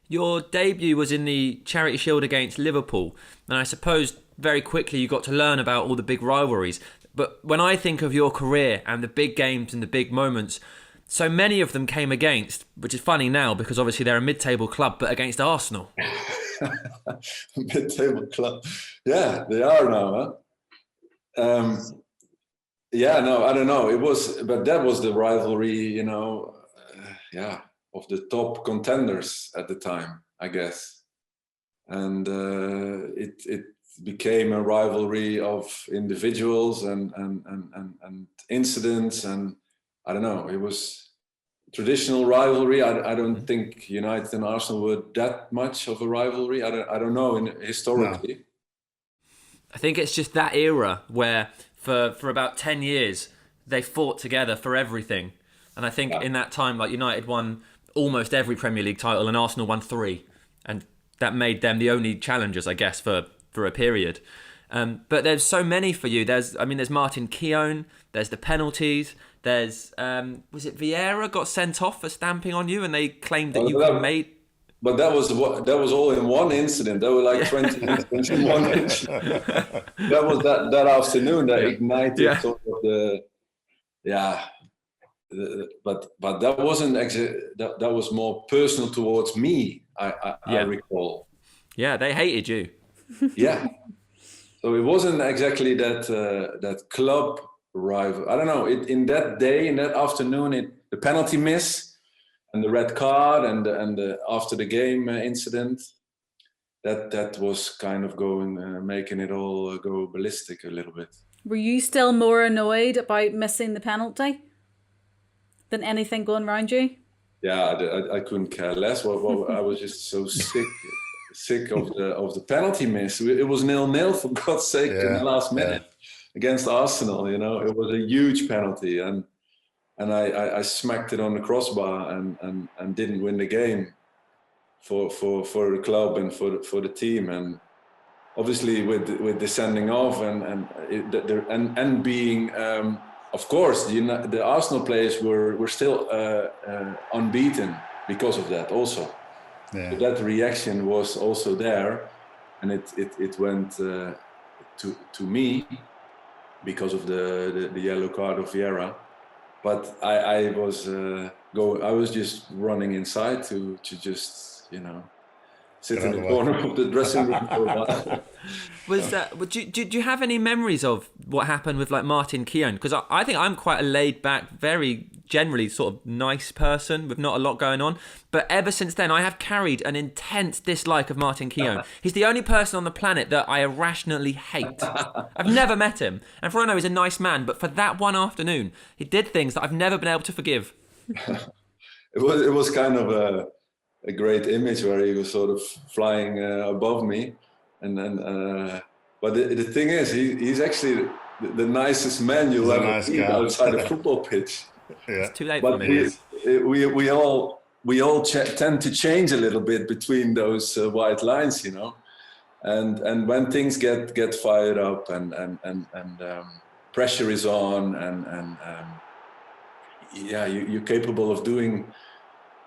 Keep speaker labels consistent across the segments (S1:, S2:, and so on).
S1: Your debut was in the Charity Shield against Liverpool, and I suppose very quickly you got to learn about all the big rivalries. But when I think of your career and the big games and the big moments, so many of them came against, which is funny now because obviously they're a mid-table club, but against Arsenal.
S2: Mid-table club. Yeah, they are now, huh? Yeah, no, I don't know. But that was the rivalry, of the top contenders at the time, I guess. And it became a rivalry of individuals and incidents, and I don't know. It was traditional rivalry. I don't think United and Arsenal were that much of a rivalry. I don't know historically. No.
S1: I think it's just that era where for about 10 years they fought together for everything, and I think in that time, like, United won almost every Premier League title and Arsenal won 3, and that made them the only challengers, I guess, for a period. But there's so many for you. There's Martin Keown. There's the penalties. There's was it Vieira got sent off for stamping on you, and they claimed that made.
S2: But that was all in one incident. There were like 20 incidents in one incident. That was that afternoon that ignited sort of but that wasn't that was more personal towards me. I recall.
S1: Yeah, they hated you.
S2: Yeah. So it wasn't exactly that club rival. I don't know. In that day, in that afternoon, the penalty miss and the red card and the after the game incident, that was kind of making it all go ballistic a little bit.
S3: Were you still more annoyed about missing the penalty than anything going around you?
S2: Yeah, I couldn't care less. I was just so sick of the penalty miss. It was 0-0 for God's sake in the last minute against Arsenal. It was a huge penalty, and I smacked it on the crossbar and didn't win the game for the club and for the team. And obviously with the sending off and being of course the Arsenal players were still unbeaten because of that also. Yeah. So that reaction was also there, and it went to me because of the yellow card of Vieira. But I was just running inside to just sit in the corner of the dressing room for a while.
S1: Do you have any memories of what happened with like Martin Keown? Because I think I'm quite a laid back, very generally sort of nice person with not a lot going on. But ever since then, I have carried an intense dislike of Martin Keown. He's the only person on the planet that I irrationally hate. I've never met him, and for all I know, he's a nice man. But for that one afternoon, he did things that I've never been able to forgive.
S2: It was kind of a great image where he was sort of flying above me. But the thing is, he's actually the nicest man you'll ever meet outside a football pitch.
S1: Yeah. It's too late for me.
S2: We all tend to change a little bit between those white lines, and when things get fired up and pressure is on and you're capable of doing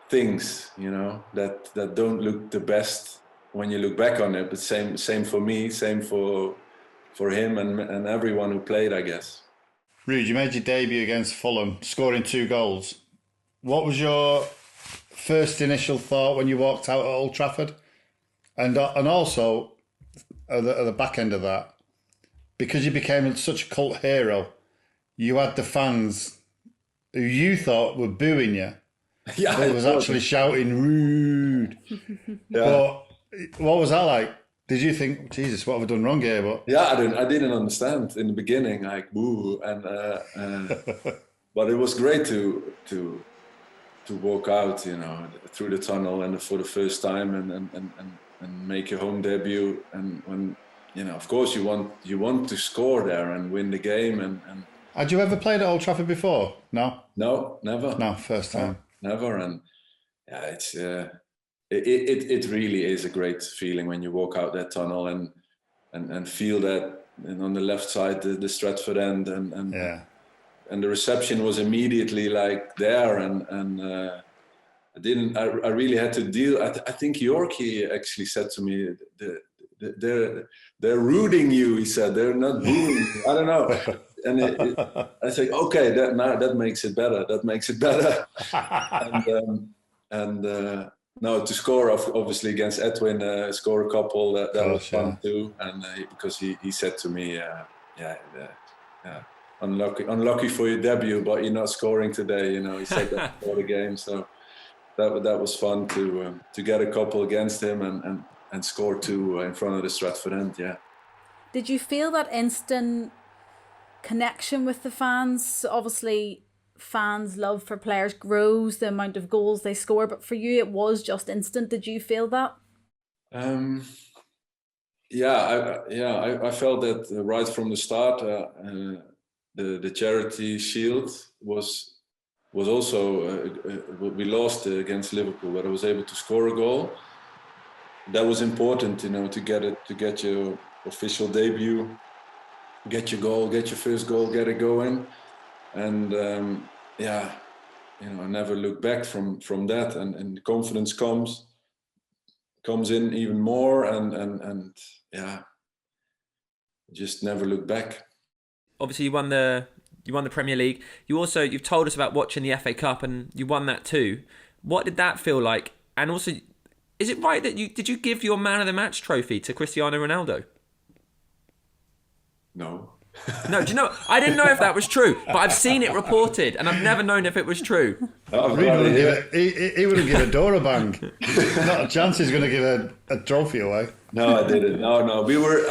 S2: things, that don't look the best when you look back on it. But same for me, same for him and everyone who played, I guess.
S4: Ruud, you made your debut against Fulham, scoring 2 goals. What was your first initial thought when you walked out at Old Trafford? And also, at the back end of that, because you became such a cult hero, you had the fans who you thought were booing you.
S2: Yeah,
S4: who was actually shouting, Ruud. But what was that like? Did you think, Jesus, what have I done wrong here? But
S2: yeah, I didn't understand in the beginning, like boo, but it was great to walk out, through the tunnel and for the first time and make your home debut. And when of course you want to score there and win the game. And
S4: had you ever played at Old Trafford before? No,
S2: never.
S4: No, first time.
S2: No, never. And yeah, it's. It really is a great feeling when you walk out that tunnel and feel that, and on the left side the Stratford end and the reception was immediately like there and I really had to deal. I think Yorkie actually said to me, they're rooting you. He said they're not booing you. I don't know. And I say, okay, that makes it better. That makes it better. No, to score obviously against Edwin, score a couple that was fun too. And because he said to me, unlucky for your debut, but you're not scoring today. You know, he said that before the game. So that was fun to get a couple against him and score 2 in front of the Stratford end. Yeah.
S3: Did you feel that instant connection with the fans? Obviously, fans' love for players grows the amount of goals they score, but for you, it was just instant. Did you feel that?
S2: I felt that right from the start. The charity shield was also we lost against Liverpool, but I was able to score a goal. That was important, you know, to get your official debut, get your goal, get your first goal, get it going, and I never look back from that, and the confidence comes in even more, and just never look back.
S1: Obviously, you won the Premier League. You've told us about watching the FA Cup, and you won that too. What did that feel like? And also, is it right that did you give your Man of the Match trophy to Cristiano Ronaldo?
S2: No.
S1: No, do you know? I didn't know if that was true, but I've seen it reported, and I've never known if it was true.
S4: He wouldn't give a door a bang. Not a chance he's going to give a trophy away.
S2: No, I didn't. No. We were,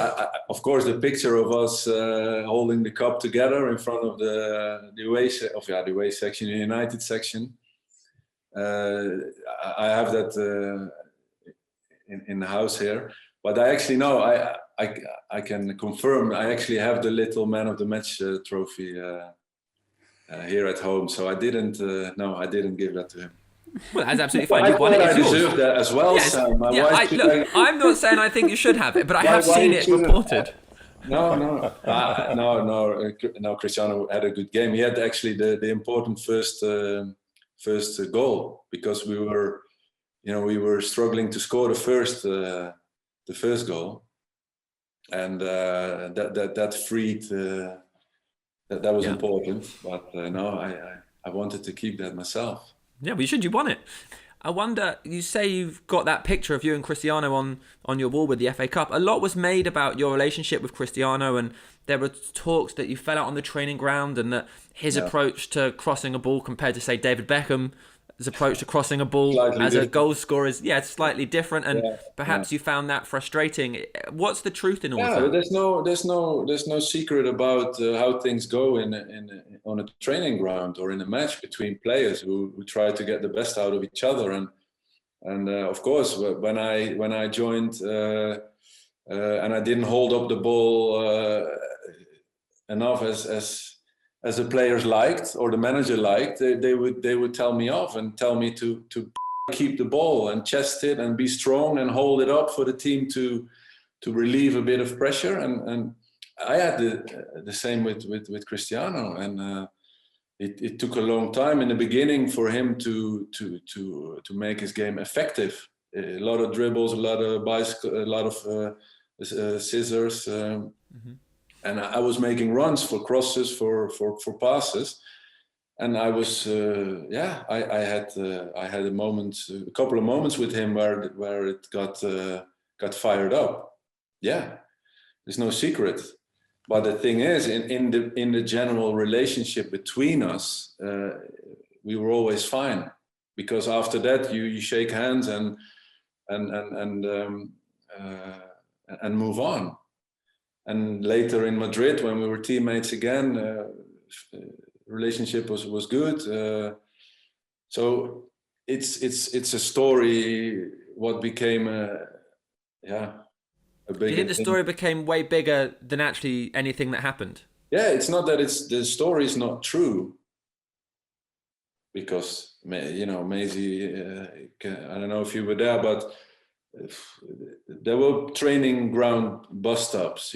S2: of course, the picture of us holding the cup together in front of the away section, the United section. I have that in the house here, but I actually know I can confirm I actually have the little Man of the Match trophy here at home. So I didn't. No, I didn't give that to him.
S1: Well, that's absolutely fine. You won it.
S2: I deserve that as well, yes. Sam.
S1: I'm not saying I think you should have it, but I have seen it reported.
S2: No. Cristiano had a good game. He had actually the important first goal, because we were struggling to score the first goal, and that freed that was important. But I wanted to keep that myself.
S1: Yeah, well, you won it. I wonder, you say you've got that picture of you and Cristiano on your wall with the FA Cup. A lot was made about your relationship with Cristiano, and there were talks that you fell out on the training ground, and that his approach to crossing a ball compared to, say, David Beckham's approach to crossing a ball slightly as different. A goal scorer is slightly different, and perhaps you found that frustrating. What's the truth in all of that?
S2: There's no secret about how things go on a training ground or in a match between players who try to get the best out of each other, and of course when I joined and I didn't hold up the ball enough as the players liked or the manager liked, they would tell me off and tell me to keep the ball and chest it and be strong and hold it up for the team to relieve a bit of pressure. And I had the same with Cristiano, and it took a long time in the beginning for him to make his game effective. A lot of dribbles, a lot of bicycle, a lot of scissors. And I was making runs for crosses, for passes, and I was I had a couple of moments with him where it got fired up. Yeah, there's no secret. But the thing is, in the general relationship between us, we were always fine, because after that you shake hands and move on. And later in Madrid, when we were teammates again, relationship was good. So it's a story. What became a big.
S1: Do you think the story became way bigger than actually anything that happened?
S2: Yeah, it's not that the story is not true. Because Maisie, I don't know if you were there, but there were training ground bus stops,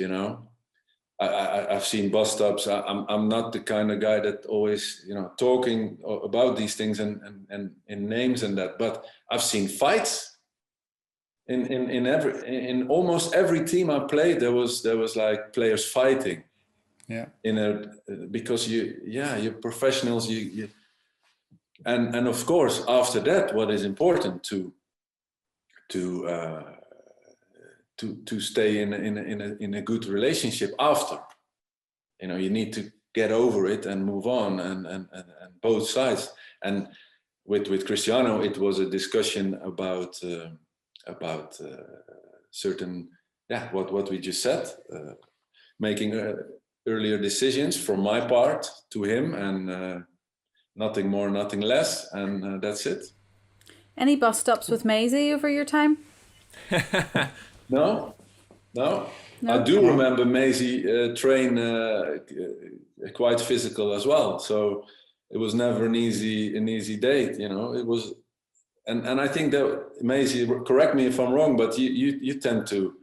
S2: I've seen bust-ups. I'm not the kind of guy that always, talking about these things and in names and that. But I've seen fights in almost every team I played. There was like players fighting.
S4: Yeah.
S2: Because you're professionals. And of course after that, what is important to stay in a good relationship after. You need to get over it and move on, and both sides. And with Cristiano, it was a discussion about certain, what we just said, making earlier decisions from my part to him, and nothing more, nothing less, and that's it.
S3: Any bust-ups with Maisie over your time?
S2: No. I do remember Maisie train quite physical as well. So it was never an easy date. It was, and I think that Maisie, correct me if I'm wrong, but you tend to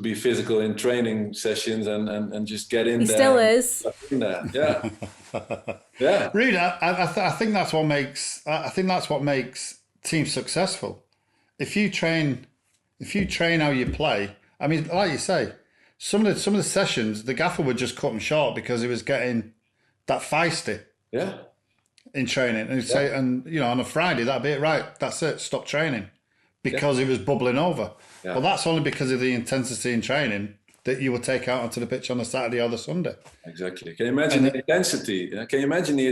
S2: be physical in training sessions and just get in
S3: he
S2: there.
S3: He still is.
S2: In there. Yeah. Yeah.
S4: Ruud, I think that's what makes. I think that's what makes teams successful. If you train how you play, I mean, like you say, some of the sessions, the gaffer would just cut them short because he was getting that feisty.
S2: Yeah.
S4: In training, and he'd say, and on a Friday, that'd be it. Right, that's it. Stop training, because he was bubbling over. Yeah. Well, that's only because of the intensity in training that you would take out onto the pitch on the Saturday or the Sunday.
S2: Exactly. Can you imagine the intensity? Can you imagine the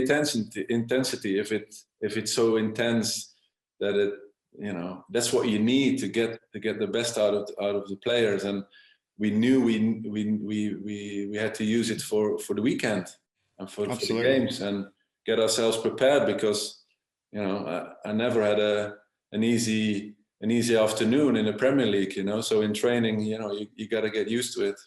S2: intensity if it's so intense that it, that's what you need to get the best out of the players. And we knew we had to use it for the weekend and for the games and get ourselves prepared, because I never had an easy afternoon in the Premier League. So in training, you got to get used to it.